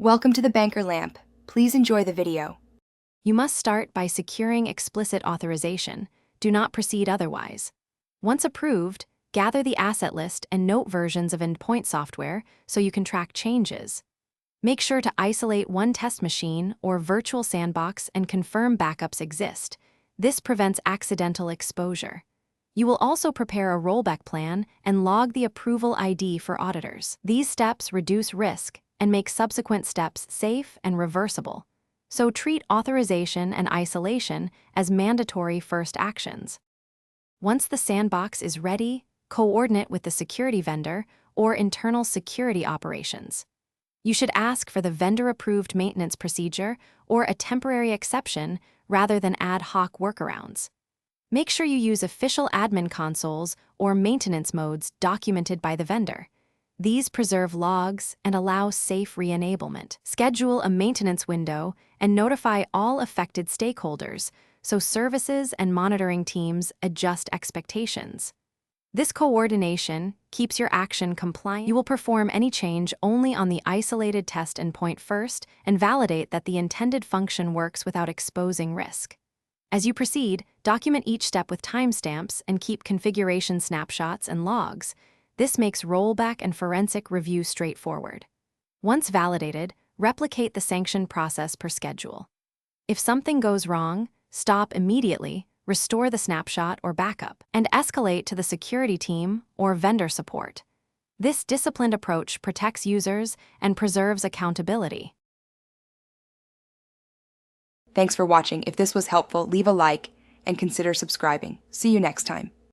Welcome to the Banker Lamp. Please enjoy the video. You must start by securing explicit authorization. Do not proceed otherwise. Once approved, gather the asset list and note versions of Endpoint software so you can track changes. Make sure to isolate one test machine or virtual sandbox and confirm backups exist. This prevents accidental exposure. You will also prepare a rollback plan and log the approval ID for auditors. These steps reduce risk and make subsequent steps safe and reversible. So treat authorization and isolation as mandatory first actions. Once the sandbox is ready, coordinate with the security vendor or internal security operations. You should ask for the vendor-approved maintenance procedure or a temporary exception rather than ad hoc workarounds. Make sure you use official admin consoles or maintenance modes documented by the vendor. These preserve logs and allow safe re-enablement. Schedule a maintenance window and notify all affected stakeholders so services and monitoring teams adjust expectations. This coordination keeps your action compliant. You will perform any change only on the isolated test endpoint first and validate that the intended function works without exposing risk. As you proceed, document each step with timestamps and keep configuration snapshots and logs. This makes rollback and forensic review straightforward. Once validated, replicate the sanction process per schedule. If something goes wrong, stop immediately, restore the snapshot or backup, and escalate to the security team or vendor support. This disciplined approach protects users and preserves accountability. Thanks for watching. If this was helpful, leave a like and consider subscribing. See you next time.